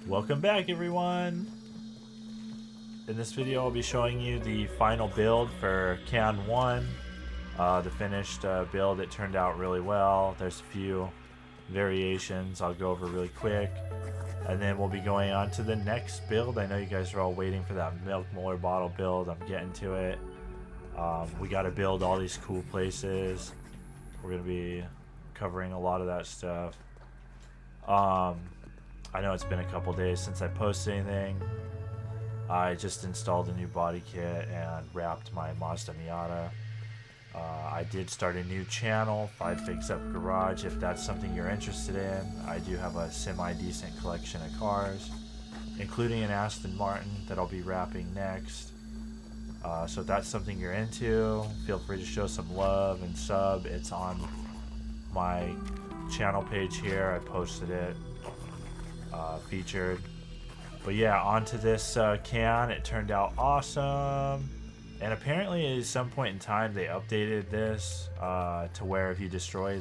Welcome back, everyone. In this video I'll be showing you the final build for Can 1, the finished build. It turned out really well. There's a few variations I'll go over really quick, and then we'll be going on to the next build. I know you guys are all waiting for that milk Molar bottle build. I'm getting to it. We got to build all these cool places. We're going to be covering a lot of that stuff. I know it's been a couple days since I posted anything. I just installed a new body kit and wrapped my Mazda Miata. I did start a new channel, 5 Figs Up Garage, if that's something you're interested in. I do have a semi-decent collection of cars, including an Aston Martin that I'll be wrapping next. So if that's something you're into, feel free to show some love and sub. It's on my channel page here. I posted it, featured. But yeah, onto this can. It turned out awesome. And apparently at some point in time they updated this to where if you destroy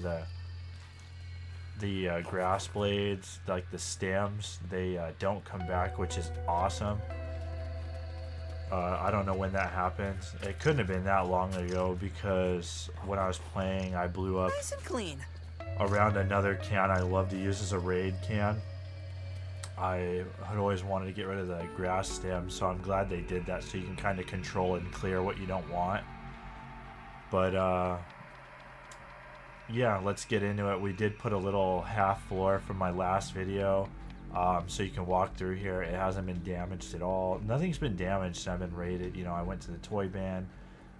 the grass blades, like the stems, they don't come back, which is awesome. I don't know when that happens. It couldn't have been that long ago, because when I was playing I blew up nice and clean around another can I love to use as a raid can. I had always wanted to get rid of the grass stems, so I'm glad they did that, so you can kind of control and clear what you don't want. But yeah, let's get into it. We did put a little half floor from my last video, so you can walk through here. It hasn't been damaged at all. Nothing's been damaged. I've been raided. You know, I went to the toy ban,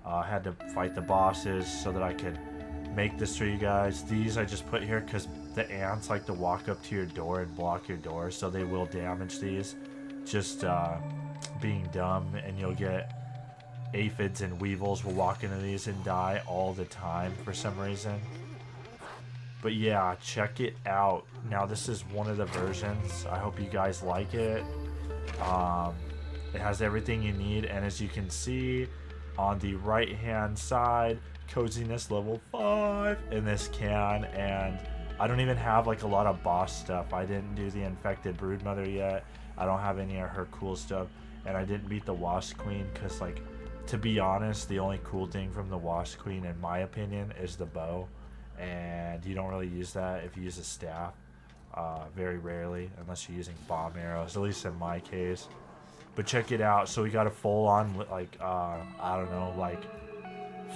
had to fight the bosses so that I could make this for you guys. These I just put here because the ants like to walk up to your door and block your door, so they will damage these. Just being dumb, and you'll get aphids and weevils will walk into these and die all the time for some reason. But yeah, check it out. Now this is one of the versions. I hope you guys like it. It has everything you need, and as you can see on the right hand side, coziness level 5 in this can. And I don't even have like a lot of boss stuff. I didn't do the infected broodmother yet. I don't have any of her cool stuff, and I didn't beat the wasp queen because, like, to be honest, the only cool thing from the wasp queen in my opinion is the bow, and you don't really use that if you use a staff, very rarely, unless you're using bomb arrows, at least in my case. But check it out. So we got a full-on like I don't know, like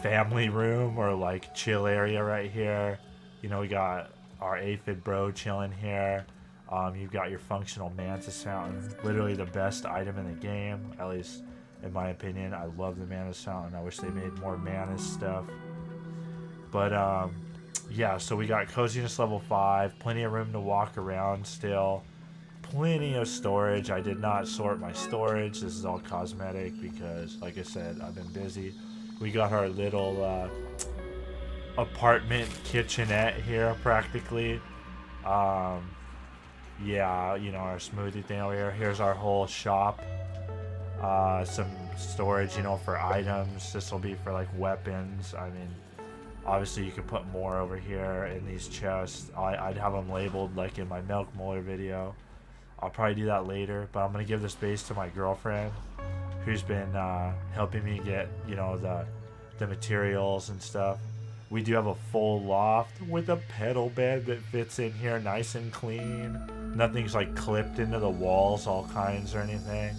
family room or like chill area right here. You know, we got our aphid bro chilling here. You've got your functional mantis fountain, literally the best item in the game, at least in my opinion. I love the mantis fountain. I wish they made more mantis stuff. But yeah, so we got coziness level 5, plenty of room to walk around still, plenty of storage. I did not sort my storage. This is all cosmetic because, like I said, I've been busy. We got our little apartment kitchenette here practically. Yeah, you know, our smoothie thing over here. Here's our whole shop. Some storage, you know, for items. This will be for like weapons. I mean, obviously you could put more over here in these chests. I'd have them labeled like in my milk Molar video. I'll probably do that later, but I'm gonna give this base to my girlfriend, who's been helping me get, you know, the materials and stuff. We do have a full loft with a pedal bed that fits in here nice and clean. Nothing's like clipped into the walls all kinds or anything.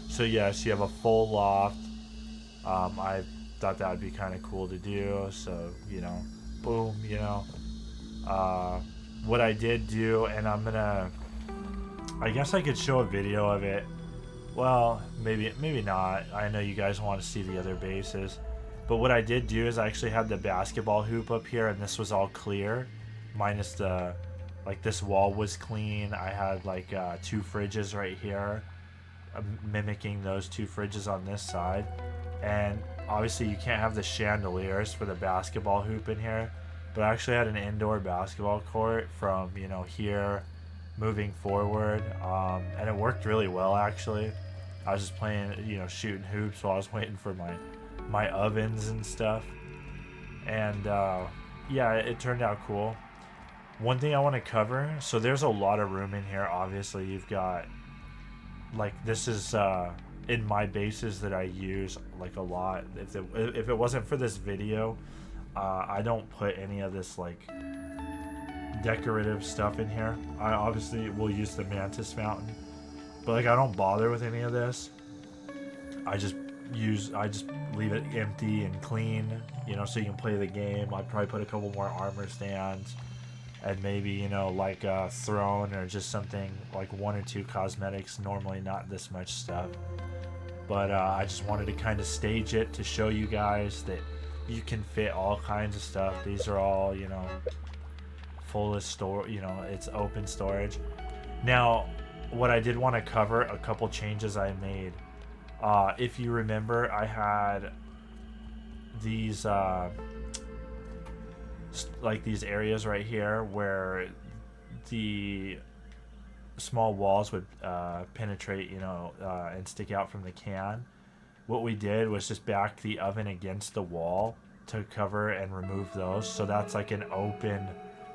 So yes, you have a full loft. I thought that would be kind of cool to do, so, you know, boom, you know. What I did do, and I guess I could show a video of it. Well, maybe not. I know you guys want to see the other bases. But what I did do is I actually had the basketball hoop up here, and this was all clear, minus the, like, this wall was clean. I had like 2 fridges right here, mimicking those 2 fridges on this side. And obviously you can't have the chandeliers for the basketball hoop in here, but I actually had an indoor basketball court from, you know, here moving forward, and it worked really well actually. I was just playing, you know, shooting hoops while I was waiting for my ovens and stuff, and yeah, it turned out cool. One thing I want to cover, so there's a lot of room in here. Obviously you've got like this is in my bases that I use like a lot. If it wasn't for this video, I don't put any of this like decorative stuff in here. I obviously will use the mantis fountain, but like I don't bother with any of this. I just leave it empty and clean, you know, so you can play the game. I'd probably put a couple more armor stands and maybe, you know, like a throne or just something like 1 or 2 cosmetics. Normally not this much stuff, but I just wanted to kind of stage it to show you guys that you can fit all kinds of stuff. These are all, you know, full of store, you know, it's open storage. Now, what I did want to cover, a couple changes I made. If you remember, I had these like these areas right here where the small walls would penetrate, you know, and stick out from the can. What we did was just back the oven against the wall to cover and remove those. So that's like an open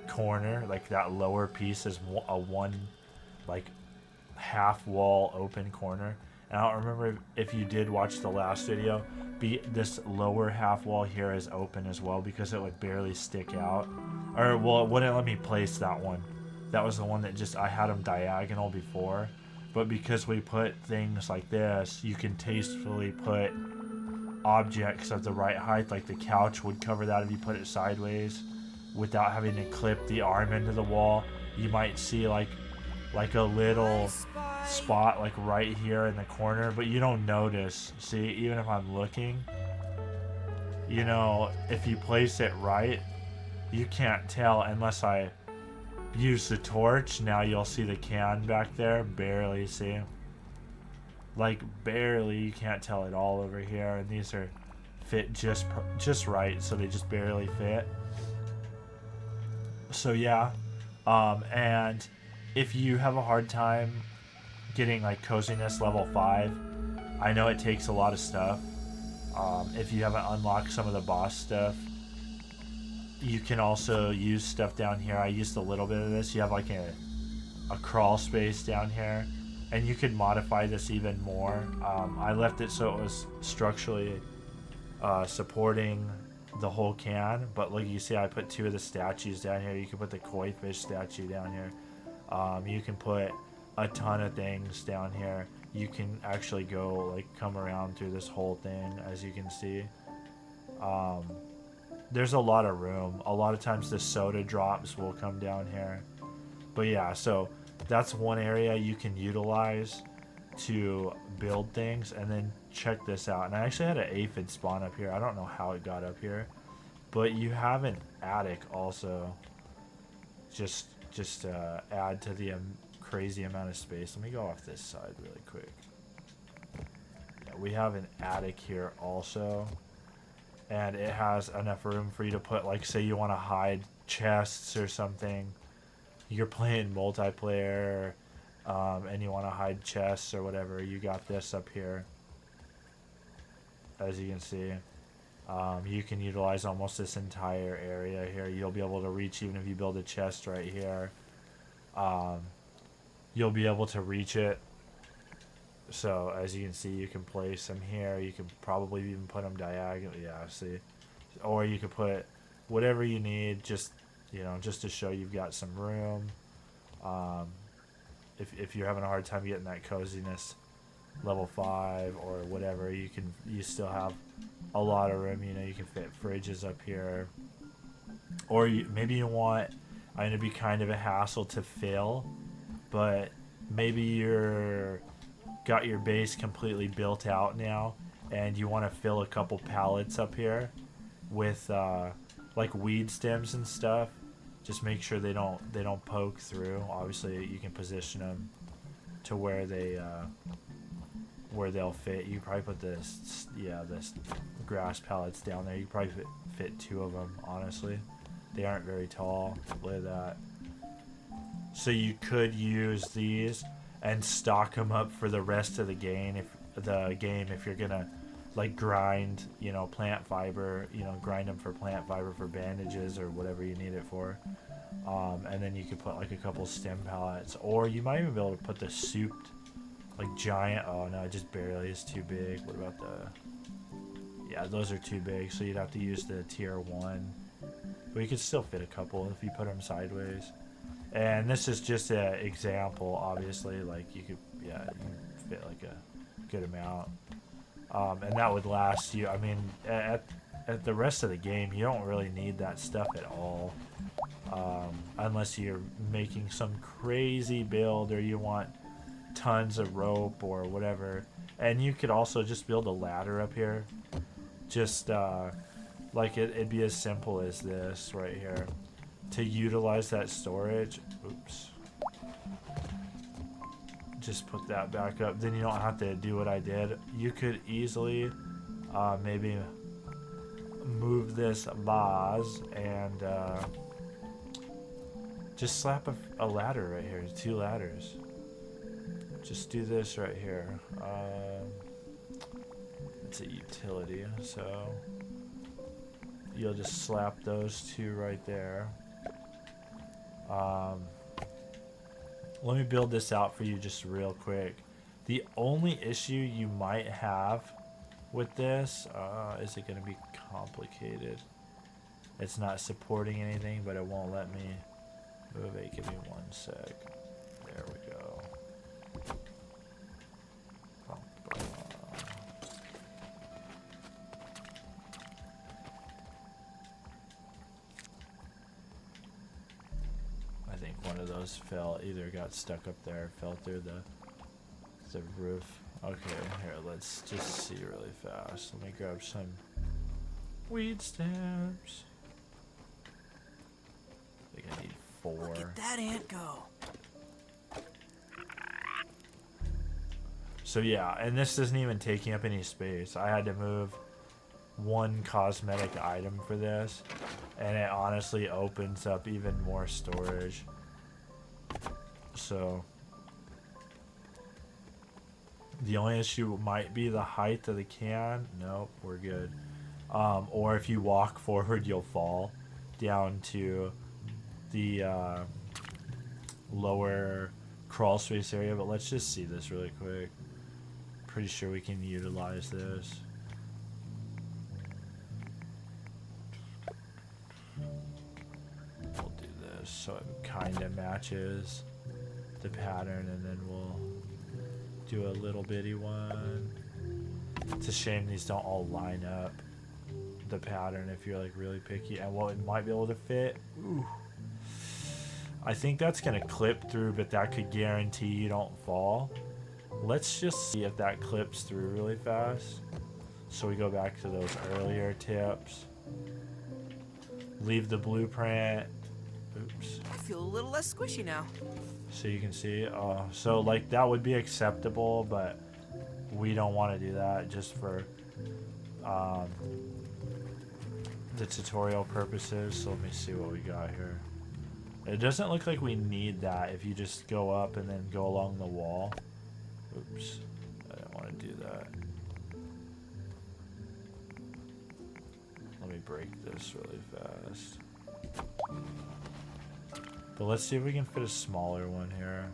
corner, like that lower piece is a one like half wall open corner. And I don't remember if you did watch the last video, this lower half wall here is open as well because it would barely stick out. Or, well, it wouldn't let me place that one. That was the one that just, I had them diagonal before. But because we put things like this, you can tastefully put objects of the right height, like the couch would cover that if you put it sideways without having to clip the arm into the wall. You might see like a little spot like right here in the corner, but you don't notice. See, even if I'm looking, you know, if you place it right, you can't tell unless I use the torch. Now you'll see the can back there, barely, see, like barely. You can't tell at all over here, and these are fit just right, so they just barely fit. So yeah, and if you have a hard time getting like coziness level 5, I know it takes a lot of stuff. If you haven't unlocked some of the boss stuff, you can also use stuff down here. I used a little bit of this. You have like a crawl space down here, and you can modify this even more. I left it so it was structurally supporting the whole can, but like you see, I put 2 of the statues down here. You can put the koi fish statue down here. You can put a ton of things down here. You can actually go like come around through this whole thing, as you can see. There's a lot of room. A lot of times the soda drops will come down here. But yeah, so that's one area you can utilize to build things. And then check this out. And I actually had an aphid spawn up here. I don't know how it got up here, but you have an attic also. Just add to the crazy amount of space. Let me go off this side really quick. Yeah, we have an attic here also, and it has enough room for you to put, like, say you want to hide chests or something. You're playing multiplayer, and you want to hide chests or whatever. You got this up here, as you can see. You can utilize almost this entire area here. You'll be able to reach, even if you build a chest right here, you'll be able to reach it. So as you can see, you can place them here. You can probably even put them diagonally. Yeah, see, or you could put whatever you need, just, you know, just to show you've got some room. If you're having a hard time getting that coziness level 5 or whatever, you still have a lot of room. You know, you can fit fridges up here, or maybe you want, I mean, it'd be kind of a hassle to fill, but maybe you're got your base completely built out now and you want to fill a couple pallets up here with like weed stems and stuff. Just make sure they don't poke through. Obviously you can position them to where they'll fit. You probably put this grass pallets down there. You probably fit 2 of them, honestly. They aren't very tall. Look at that. So you could use these and stock them up for the rest of the game if you're gonna like grind, you know, plant fiber, you know, grind them for plant fiber for bandages or whatever you need it for. And then you could put like a couple stem pallets, or you might even be able to put the souped like giant. Oh no, it just barely is too big. What about the? Yeah, those are too big, so you'd have to use the tier 1. But you could still fit a couple if you put them sideways. And this is just an example, obviously. Like you could, yeah, you can fit like a good amount. And that would last you. I mean, at the rest of the game, you don't really need that stuff at all. Unless you're making some crazy build or you want tons of rope or whatever. And you could also just build a ladder up here. Just like it'd be as simple as this right here. To utilize that storage, oops. Just put that back up. Then you don't have to do what I did. You could easily maybe move this vase and just slap a ladder right here. 2 ladders. Just do this right here. It's a utility, so you'll just slap those 2 right there. Let me build this out for you just real quick. The only issue you might have with this is it going to be complicated. It's not supporting anything, but it won't let me move it. Give me 1 sec. There we go. I think one of those fell, either got stuck up there, fell through the roof. Okay, here, let's just see really fast. Let me grab some weed stamps. I think I need 4. Look at that ant go. So yeah, and this isn't even taking up any space. I had to move 1 cosmetic item for this, and it honestly opens up even more storage. So the only issue might be the height of the can. Nope, we're good. Or if you walk forward, you'll fall down to the lower crawl space area. But let's just see this really quick. Pretty sure we can utilize this. We'll do this so it kind of matches the pattern, and then we'll do a little bitty one. It's a shame these don't all line up the pattern if you're like really picky. And what it might be able to fit, ooh, I think that's gonna clip through, but that could guarantee you don't fall. Let's just see if that clips through really fast. So we go back to those earlier tips. Leave the blueprint. Oops. I feel a little less squishy now. So you can see, so like that would be acceptable, but we don't want to do that just for the tutorial purposes. So let me see what we got here. It doesn't look like we need that if you just go up and then go along the wall. Oops, I didn't want to do that. Let me break this really fast. But let's see if we can fit a smaller one here.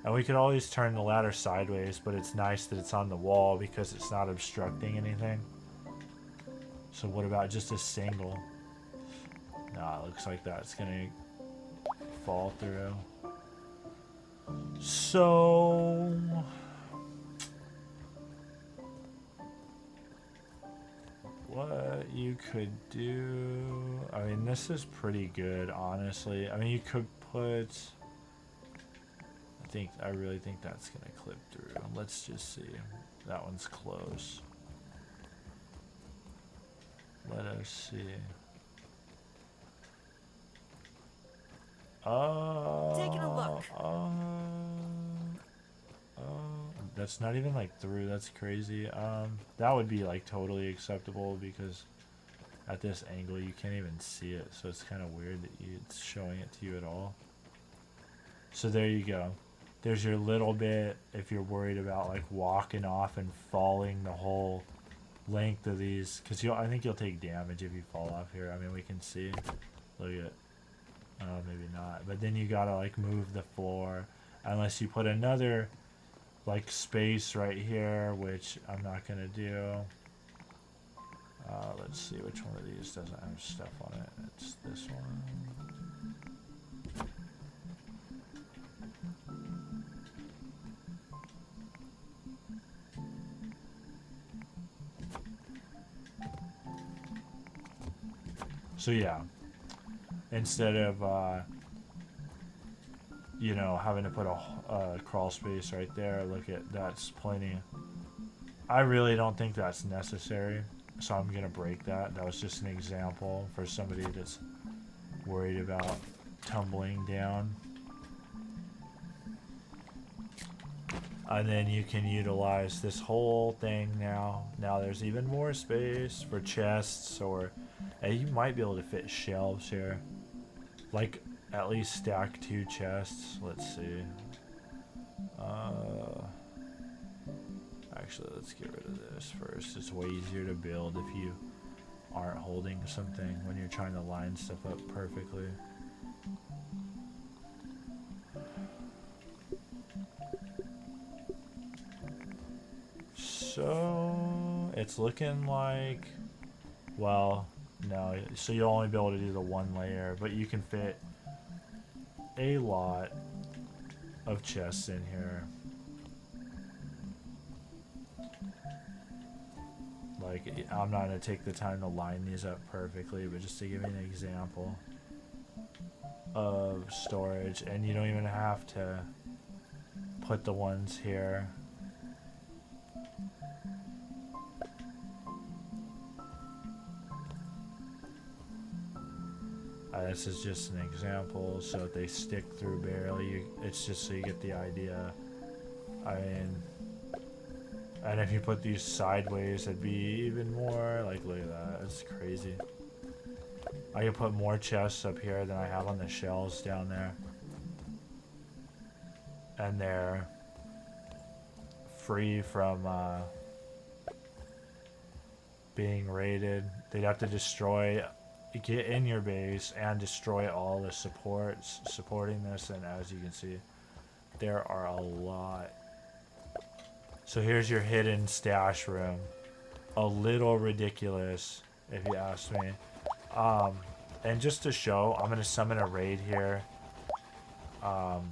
And we could always turn the ladder sideways, but it's nice that it's on the wall because it's not obstructing anything. So what about just a single? Nah, it looks like that's gonna fall through. So what you could do, I mean, this is pretty good, honestly. I mean, you could put, I really think that's gonna clip through. Let's just see. That one's close. Let us see. Taking a look. That's not even like through. That's crazy. That would be like totally acceptable because at this angle you can't even see it. So it's kind of weird that it's showing it to you at all. So there you go. There's your little bit if you're worried about like walking off and falling the whole length of these, because I think you'll take damage if you fall off here. I mean, we can see. Look at. Maybe not. But then you gotta like move the floor, unless you put another like space right here, which I'm not gonna do. Let's see which one of these doesn't have stuff on it. It's this one. So yeah, instead of you know, having to put a crawl space right there, look at that's plenty. I really don't think that's necessary, so I'm gonna break that. That was just an example for somebody that's worried about tumbling down. And then you can utilize this whole thing now. Now there's even more space for chests, or you might be able to fit shelves here. Like, at least stack 2 chests. Let's see. Actually, let's get rid of this first. It's way easier to build if you aren't holding something when you're trying to line stuff up perfectly. So it's looking like, well, no, so you'll only be able to do the 1 layer, but you can fit a lot of chests in here. Like, I'm not going to take the time to line these up perfectly, but just to give you an example of storage, and you don't even have to put the ones here. This is just an example, so if they stick through barely, it's just so you get the idea. I mean, and if you put these sideways, it'd be even more. Like, look at that, it's crazy. I can put more chests up here than I have on the shelves down there. And they're free from being raided. They'd have to destroy, get in your base and destroy all the supports supporting this, and as you can see, there are a lot. So here's your hidden stash room. A little ridiculous, if you ask me. And just to show, I'm gonna summon a raid here. But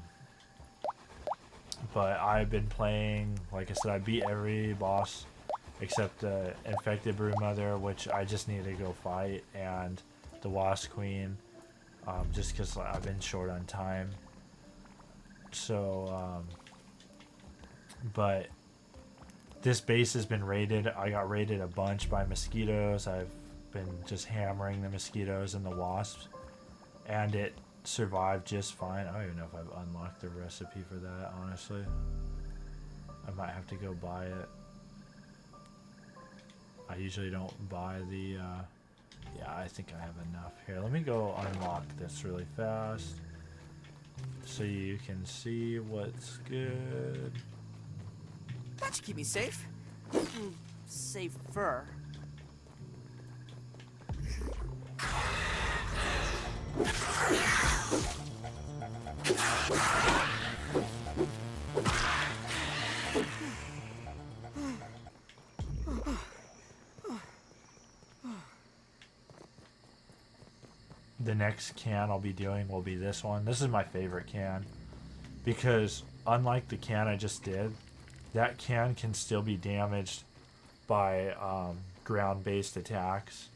I've been playing, like I said, I beat every boss except the infected broodmother, which I just need to go fight, and the wasp queen, just because I've been short on time. So, but this base has been raided. I got raided a bunch by mosquitoes. I've been just hammering the mosquitoes and the wasps, and it survived just fine. I don't even know if I've unlocked the recipe for that, honestly. I might have to go buy it. I usually don't buy the yeah, I think I have enough. Here, let me go unlock this really fast so you can see what's good. That should keep me safe. Safer. The next can I'll be doing will be this one. This is my favorite can because unlike the can I just did, that can still be damaged by ground-based attacks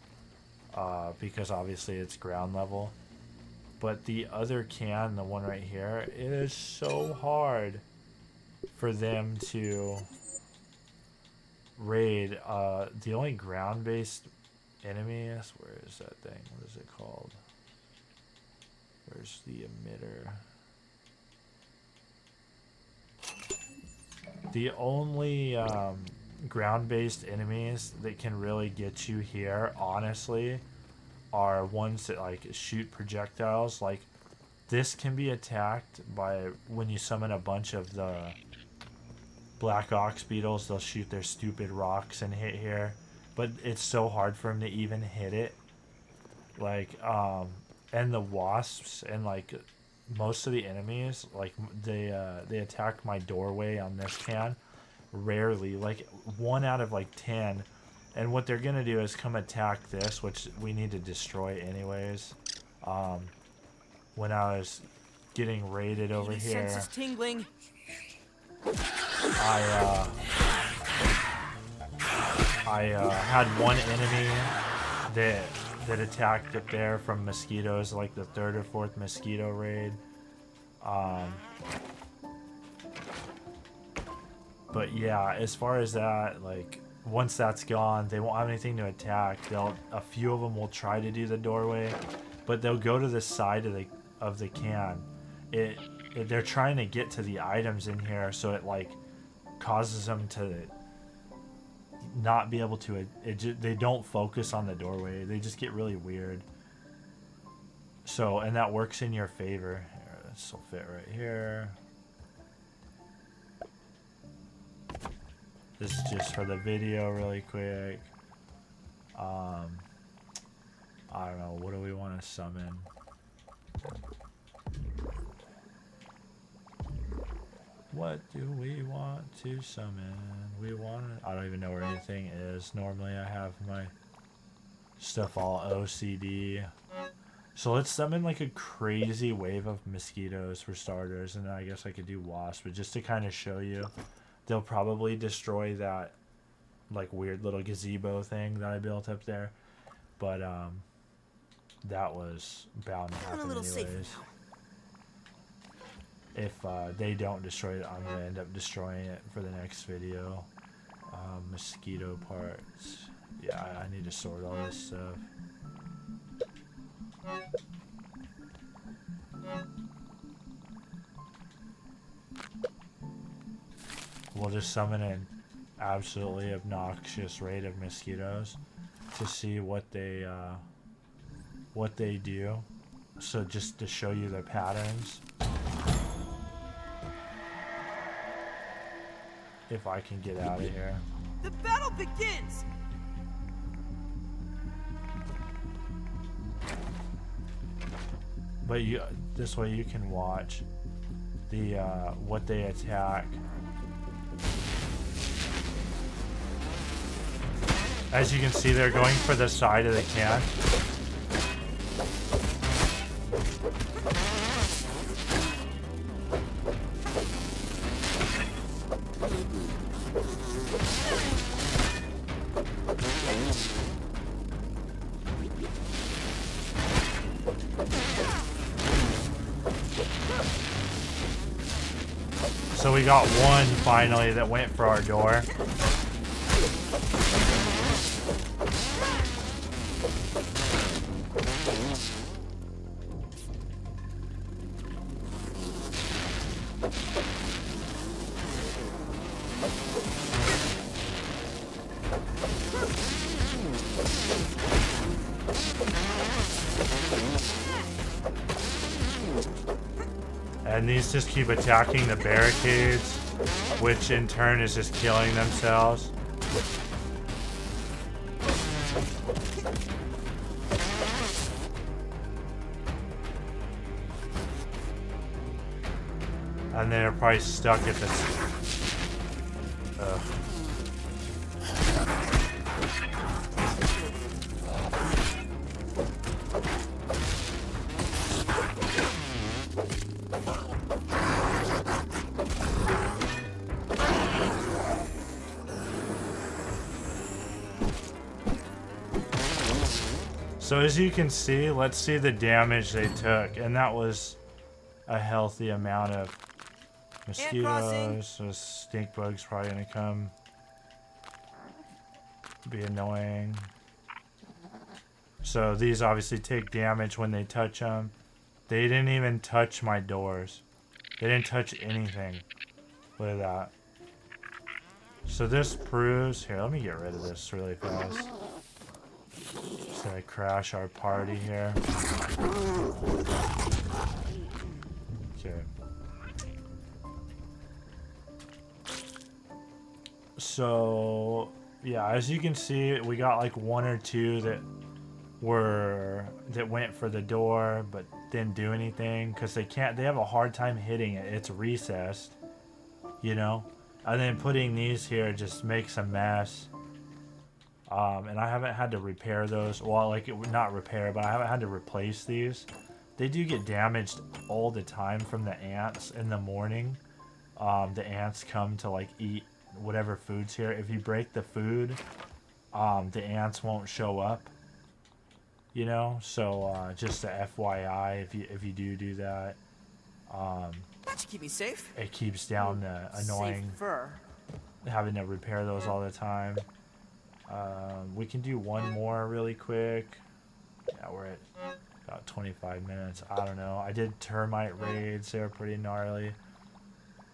because obviously it's ground level. But the other can, the one right here, it is so hard for them to raid. The only ground-based enemies, where is that thing? What is it called? Where's the emitter? The only ground-based enemies that can really get you here, honestly, are ones that like shoot projectiles. Like this can be attacked by when you summon a bunch of the black ox beetles. They'll shoot their stupid rocks and hit here, but it's so hard for them to even hit it. Like and the wasps and like most of the enemies, like they attack my doorway on this can. Rarely, like 1 out of like 10. And what they're gonna do is come attack this, which we need to destroy anyways. When I was getting raided over here, Senses tingling. I had one enemy that attacked up there from mosquitoes, like the 3rd or 4th mosquito raid. But yeah, as far as that, like once that's gone, they won't have anything to attack. A few of them will try to do the doorway, but they'll go to the side of the can. They're trying to get to the items in here, so it like causes them to not be able to. They don't focus on the doorway. They just get really weird. So, and that works in your favor. Here, this will fit right here. This is just for the video really quick. I don't know, what do we want to summon? What do we want to summon? I don't even know where anything is. Normally I have my stuff all OCD. So let's summon like a crazy wave of mosquitoes for starters, and then I guess I could do wasps, but just to kind of show you. They'll probably destroy that like weird little gazebo thing that I built up there. But that was bound to happen anyways. If they don't destroy it, I'm going to end up destroying it for the next video. Mosquito parts. Yeah, I need to sort all this stuff. We'll just summon an absolutely obnoxious raid of mosquitoes to see what they do. So just to show you the patterns. If I can get out of here. The battle begins. But this way you can watch the what they attack. As you can see, they're going for the side of the can. So we got one finally that went for our door. And these just keep attacking the barricades, which in turn is just killing themselves. And they're probably stuck at this. Ugh. So as you can see, let's see the damage they took, and that was a healthy amount of mosquitoes. So stink bugs probably gonna come, be annoying. So these obviously take damage when they touch them. They didn't even touch my doors. They didn't touch anything. Look at that. So this proves, here, let me get rid of this really fast. Just gonna crash our party here. Okay. So yeah, as you can see, we got like one or two that went for the door, but didn't do anything because they have a hard time hitting it. It's recessed, you know. And then putting these here just makes a mess. And I haven't had to repair those. Well, like, not repair, but I haven't had to replace these. They do get damaged all the time from the ants in the morning. The ants come to, like, eat whatever food's here. If you break the food, the ants won't show up. You know? So, just a FYI, if you do that. That should keep me safe. It keeps down the annoying Safer. having to repair those all the time. We can do one more really quick. Yeah, we're at about 25 minutes. I don't know. I did termite raids. They're pretty gnarly.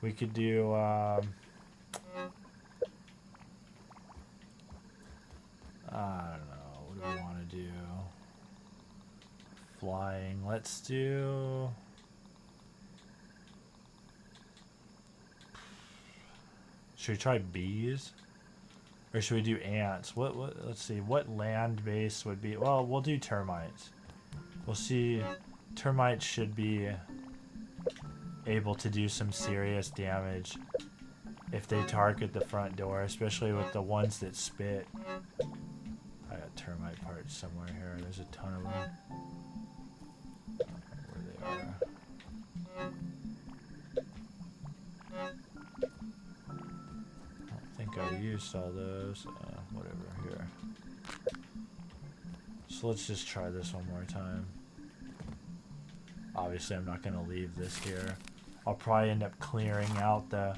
We could do I don't know. What do we want to do? Flying. Let's do... Should we try bees? Or should we do ants? Let's see, what land base would be... Well, we'll do termites. We'll see. Termites should be able to do some serious damage if they target the front door, especially with the ones that spit. I got termite parts somewhere here. There's a ton of them. Where they are. I used all those. Whatever, here. So let's just try this one more time. Obviously, I'm not going to leave this here. I'll probably end up clearing out the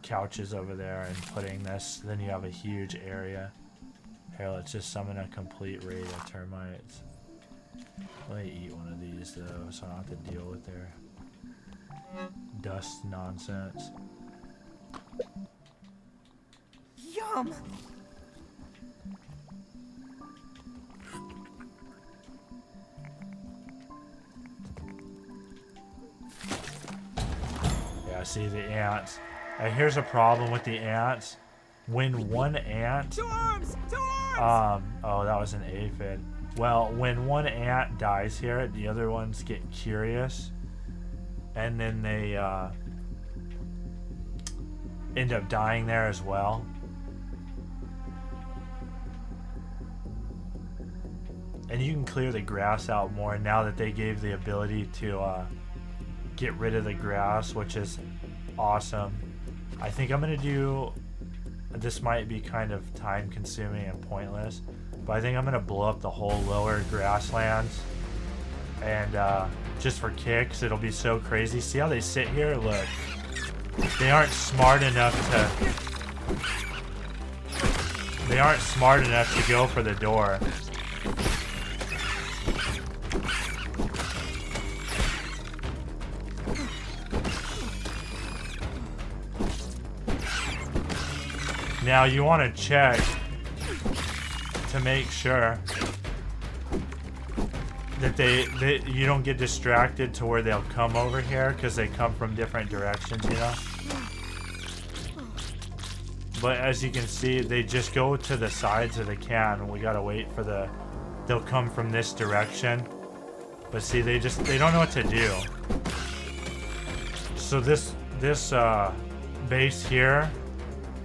couches over there and putting this. Then you have a huge area. Here, let's just summon a complete raid of termites. Let me eat one of these, though, so I don't have to deal with their dust nonsense. Yum! Yeah, see the ants. Here's a problem with the ants. When one ant... Two arms! Two arms! Oh, that was an aphid. Well, when one ant dies here, the other ones get curious. And then they end up dying there as well. And you can clear the grass out more now that they gave the ability to get rid of the grass, which is awesome. I think I'm going to do... This might be kind of time consuming and pointless, but I think I'm going to blow up the whole lower grasslands. And just for kicks, it'll be so crazy. See how they sit here? Look. They aren't smart enough to... They aren't smart enough to go for the door. Now you want to check to make sure that you don't get distracted to where they'll come over here, because they come from different directions, you know. But as you can see, they just go to the sides of the can. We gotta wait for the... They'll come from this direction. But see, they don't know what to do. So this base here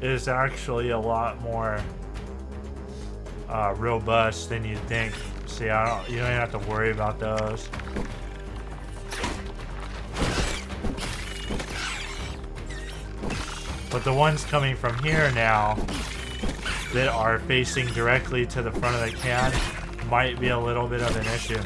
is actually a lot more robust than you'd think. See, you don't even have to worry about those. But the ones coming from here now that are facing directly to the front of the can might be a little bit of an issue.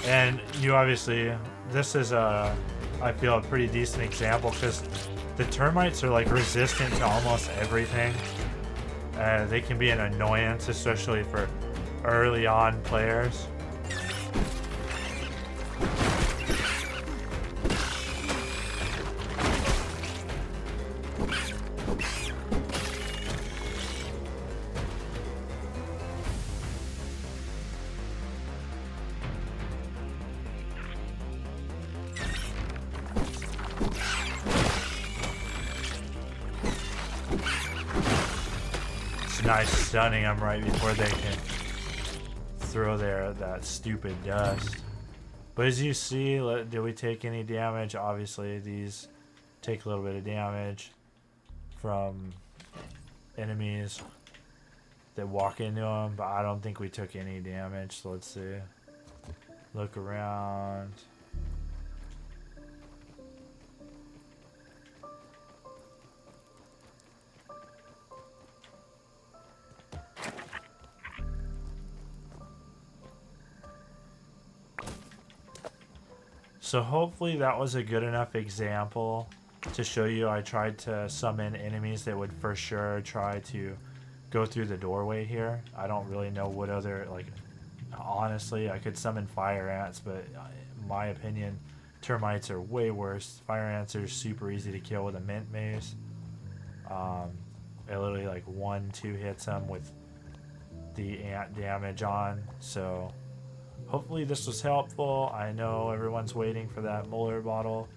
And you obviously, this is I feel a pretty decent example, because the termites are like resistant to almost everything. They can be an annoyance, especially for early on players. Nice stunning them right before they can throw that stupid dust. But as you see, did we take any damage? Obviously, these take a little bit of damage from enemies that walk into them, but I don't think we took any damage. So let's see. Look around. So hopefully that was a good enough example to show you. I tried to summon enemies that would for sure try to go through the doorway here. I don't really know what other, like, honestly, I could summon fire ants, but in my opinion, termites are way worse. Fire ants are super easy to kill with a mint mace. It literally like 1-2 hits them with the ant damage on. So hopefully this was helpful. I know everyone's waiting for that Molar bottle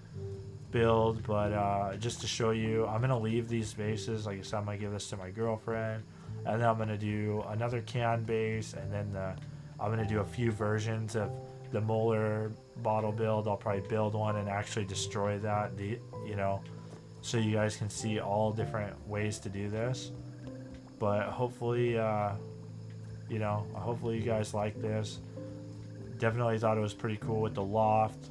build, but just to show you, I'm gonna leave these bases. Like I said, I'm gonna give this to my girlfriend, and then I'm gonna do another can base, and then I'm gonna do a few versions of the Molar bottle build. I'll probably build one and actually destroy that, so you guys can see all different ways to do this. But hopefully, hopefully you guys like this. Definitely thought it was pretty cool with the loft,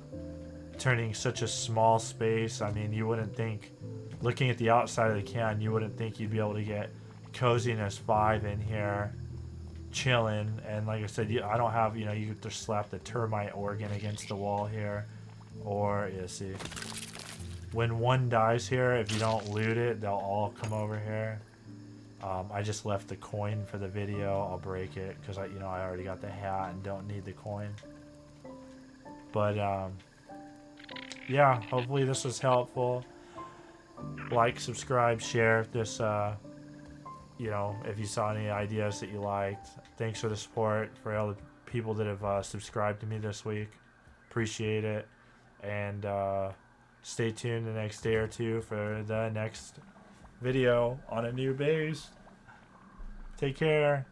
turning such a small space. I mean, you wouldn't think, looking at the outside of the can, you wouldn't think you'd be able to get coziness 5 in here chilling. And like I said, I don't have, you could just slap the termite organ against the wall here, or see, when one dies here, if you don't loot it, they'll all come over here. I just left the coin for the video. I'll break it because I already got the hat and don't need the coin. But yeah, hopefully this was helpful. Like, subscribe, share if this if you saw any ideas that you liked. Thanks for the support for all the people that have subscribed to me this week. Appreciate it. And stay tuned the next day or two for the next video on a new base. Take care.